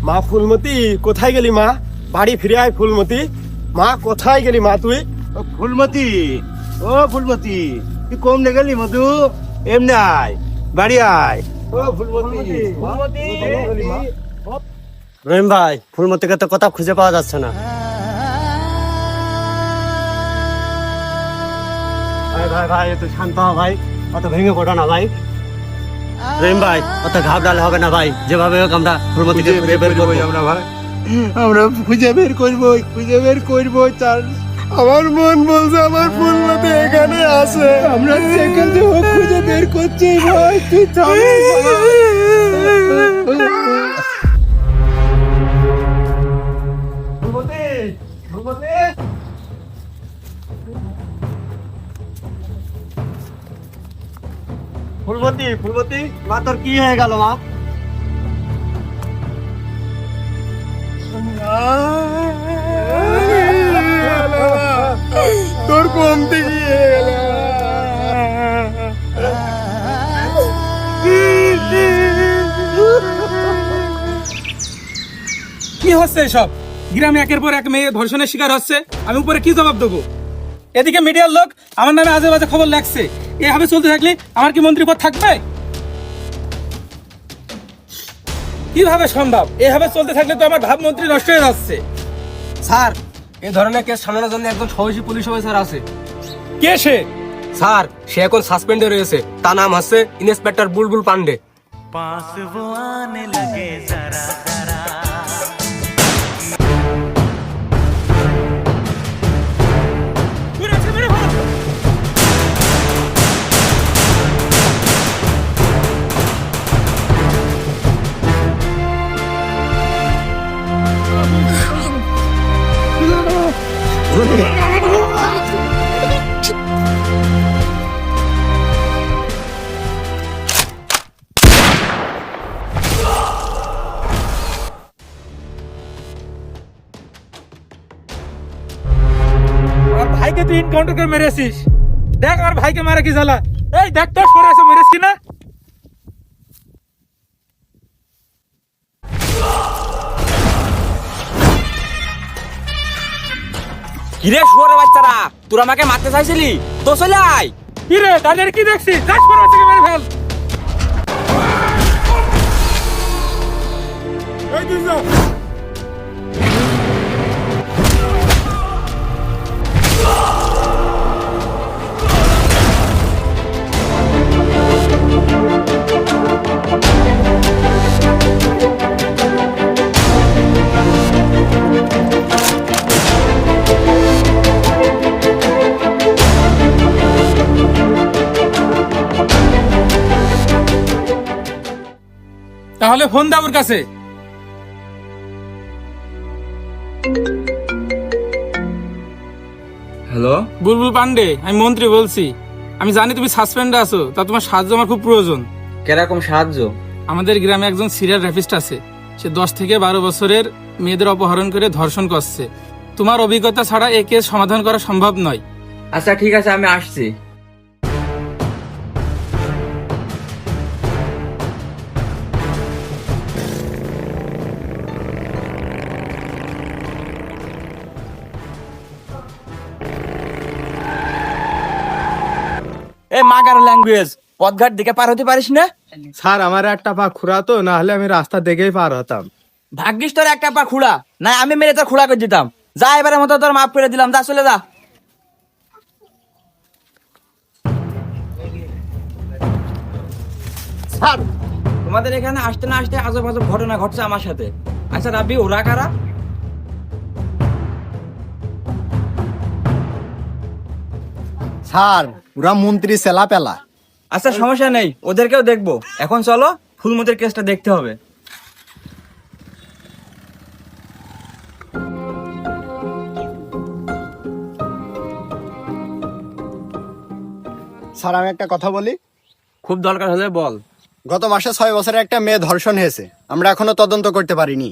মা ফুলমতি কোথায় গেলি মা? বাড়ি ফিরে আয় ফুলমতি। মা কোথায় গেলি মা তুই? ফুলমতি, ও ফুলমতি, তুই কমনে গেলি মধু? এমনি আয়, বাড়ি আয়। ও ফুলমতি, ফুলমতি। রহিম ভাই, ফুলমতিকে তো কোথাও খুঁজে পাওয়া যাচ্ছে না। ভাই ভাই ভাই, একটু শান্ত হ ভাই, অত ভেঙে পড়ো না ভাই। রহিম ভাই, অত ঘাবড়ালে হবে না ভাই, যেভাবে হোক আমরা ফুলমতিকে খুঁজে বের করবো। আমরা ভাই, আমরা খুঁজে বের করবো, খুঁজে বের করবো। চার আমার মন বলছে আমার ফুলমতি এখানে আছে। আমরা সেখানে হোক খুঁজে বের করছি ভাই, তুই থাম। ফুলমতি, ফুলমতি। ফুলমতি, ফুলমতি, মা তোর কি হয়ে গেল মা? তোর কমতে গিয়ে গেল। কি হচ্ছে এসব? গ্রামে একের পর এক মেয়ে ধর্ষণের শিকার হচ্ছে, আমি উপরে কি জবাব দেবো? এদিকে মিডিয়ার লোক আমার নামে আজে বাজে খবর লাগছে। এভাবে চলতে থাকলে আমার কি মন্ত্রী পদ থাকবে? কিভাবে সম্ভব? এভাবে চলতে থাকলে তো আমার ভাবমন্ত্রী নষ্ট হয়ে যাচ্ছে। স্যার, এই ধরনের কেস সামলানোর জন্য একজন সাহসী পুলিশ অফিসার আছে। কে সে? স্যার, সে এখন সাসপেন্ডে রয়েছে। তার নাম হচ্ছে ইন্সপেক্টর বুলবুল পান্ডে। আমার ভাইকে তুই এনকাউন্টার করে মেরেছিস। দেখ আমার ভাইকে মারা কি জ্বালা। এই দেখ তো সরে এসে মেরেছ কিনা। কিরে শুয়োরের বাচ্চারা, তোরা আমাকে মারতে চাইছিলি? তো চলে আয়। কি রে, তাদের কি দেখছিস? যাস পরে থেকে মেরে ফেল। এই তুই যা। তাহলে ফোন দাও ওর কাছে। হ্যালো, বুলবুল পান্ডে, আমি মন্ত্রী বলছি। আমি জানি তুমি সাসপেন্ডে আছো, তা তোমার সাহায্য আমার খুব প্রয়োজন। কিরকম সাহায্য? আমাদের গ্রামে একজন সিরিয়াল রেপিস্ট আছে। সে 10 থেকে 12 বছরের মেয়েদের অপহরণ করে ধর্ষণ করছে। তোমার অভিজ্ঞতা ছাড়া এই কেস সমাধান করা সম্ভব নয়। আচ্ছা ঠিক আছে, আমি আসছি। এ মাগার ল্যাঙ্গুয়েজ, পথঘাট দিকে পার হতে পারিস না? স্যার আমার একটা পা খুঁড়া তো, না হলে আমি রাস্তা দেখেই পার হতাম। ভাগ্যিস তোর একটা পা খুঁড়া, না আমি মেরে তোর খুঁড়া করে দিতাম। যা, এবারের মতো তোর মাফ করে দিলাম, যা চলে যা। স্যার তোমাদের এখানে আসতে না আসতে আজব আজব ঘটনা ঘটছে আমার সাথে। আচ্ছা রাব্বি, ওরা কারা? স্যার, ওরা মন্ত্রী সেলা পেলা। আচ্ছা সমস্যা নেই, ওদেরকেও দেখবো। এখন চলো ফুলমতির কেসটা দেখতে হবে। স্যার, আমি একটা কথা বলি। খুব দরকার হলে বল। গত মাসে 6 বছরের একটা মেয়ে ধর্ষণ হয়েছে, আমরা এখনো তদন্ত করতে পারিনি।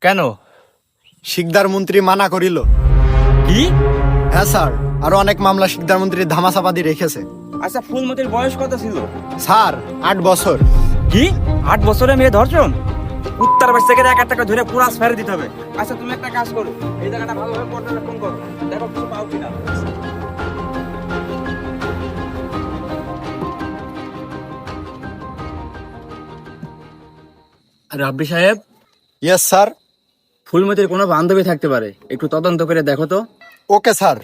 কেন? শিকদার মন্ত্রী মানা করিল। কি? হ্যাঁ স্যার, আরো অনেক মামলা শিকদার মন্ত্রী ধামাচাপা দিয়ে রেখেছে। আচ্ছা ফুলমতির বয়স কত ছিল? স্যার 8 বছর। কি? 8 বছরে মেয়ে ধর্ষণ? উত্তর পাশ থেকে এক টাকা ধরে পুরা ফেরত দিতে হবে। আচ্ছা তুমি একটা কাজ করো, এই জায়গাটা ভালোভাবে পর্যবেক্ষণ করো, দেখো কিছু পাও কিনা। রাব্বি সাহেব, ইয়েস স্যার। ফুলমতির কোনো বান্ধবী থাকতে পারে, একটু তদন্ত করে দেখো তো। Okay sir.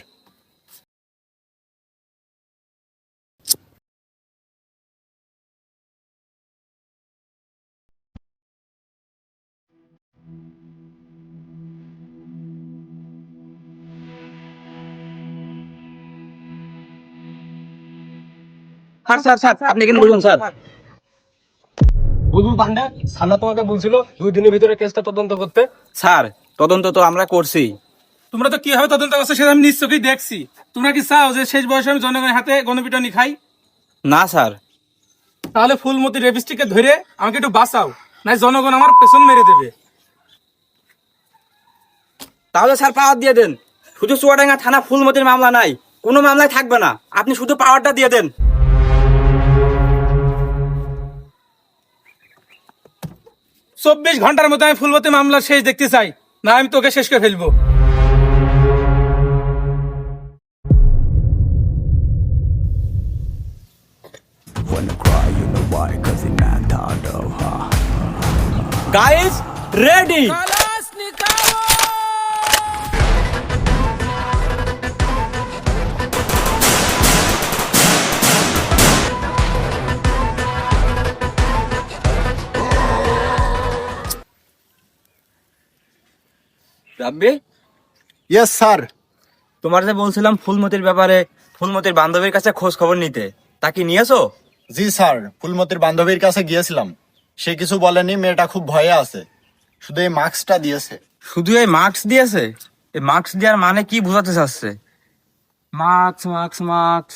স্যার আপনি কেন বলুন স্যার? বুঝুন পান্ডা, সানা তোমাকে বলছিল 2 দিনের ভিতরে কেসটা তদন্ত করতে। স্যার তদন্ত তো আমরা করছি। তোমরা তো কিভাবে তদন্ত করছো সেটা আমি নিশ্চয়ই দেখছি। তোমরা কি চাও যে শেষ বয়সে আমি জনগণের হাতে গণপিটনি খাই? না স্যার। তাহলে ফুলমতি রেপিস্টিকে ধরে আমাকে একটু বাঁচাও, নাই জনগণ আমার পেছন মেরে দেবে। তাহলে স্যার পাওয়ার দিয়ে দেন। শুধু চুয়াডাঙ্গা থানা ফুলমতির মামলা নাই, কোনো মামলায় থাকবে না, আপনি শুধু পাওয়ারটা দিয়ে দেন। 24 ঘন্টার মধ্যে আমি ফুলমতি মামলা শেষ দেখতে চাই, না আমি তোকে শেষ করে ফেলবো। Guys ready? Rabbi, yes sir. তোমার যে বলছিলাম ফুলমতির ব্যাপারে, ফুলমতির বান্ধবীর কাছে খোঁজ খবর নিতে, তা কি নিয়েছো? জি স্যার, ফুলমতির বান্ধবীর কাছে গিয়েছিলাম। সে কিছু বলেনি, মেয়েটা খুব ভয়ে আছে, শুধু এই মাস্কটা দিয়েছে। শুধু এই মার্কস দিয়েছে? এই মার্কস দেওয়ার মানে কি বোঝাতে চাচ্ছে? মার্কস মার্কস মার্কস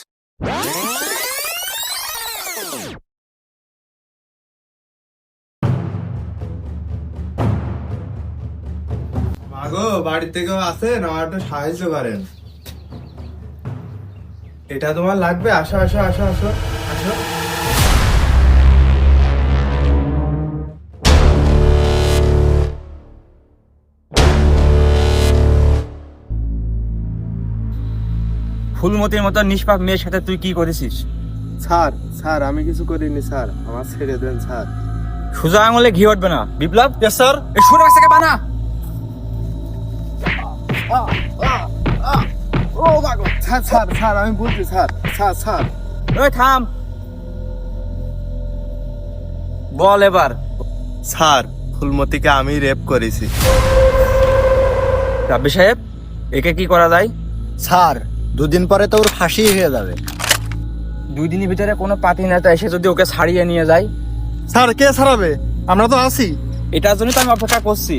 মাগো, বাড়িতে কেউ আছেন? আমার একটু সাহায্য করেন। এটা তোমার লাগবে? আসো আসো আসো আসো আসো। ফুলমতির মতো নিষ্পাপ মেয়ের সাথে তুই কি করেছিস? স্যার আমি কিছু করিনি স্যার, আমার ছেড়ে দেন স্যার। সোজা আঙুলে ঘি উঠবে না। বিপ্লব, ইয়েস স্যার। এই শুনে বাচ্চাকে বানা। ও মাগো, স্যার আমি বলছি স্যার। ওই থাম, বল এবার। স্যার, ফুলমতিকে আমি রেপ করেছি। রাব্বি সাহেব, একে কি করা যায়? স্যার, 2 দিন পরে তো ওর ফাঁসি হয়ে যাবে। 2 দিনের ভিতরে কোনো পাতি নেতা এসে যদি ওকে ছাড়িয়ে নিয়ে যায়? স্যার কে ছাড়াবে? আমরা তো আছি। এটার জন্য তো আমি অপেক্ষা করছি।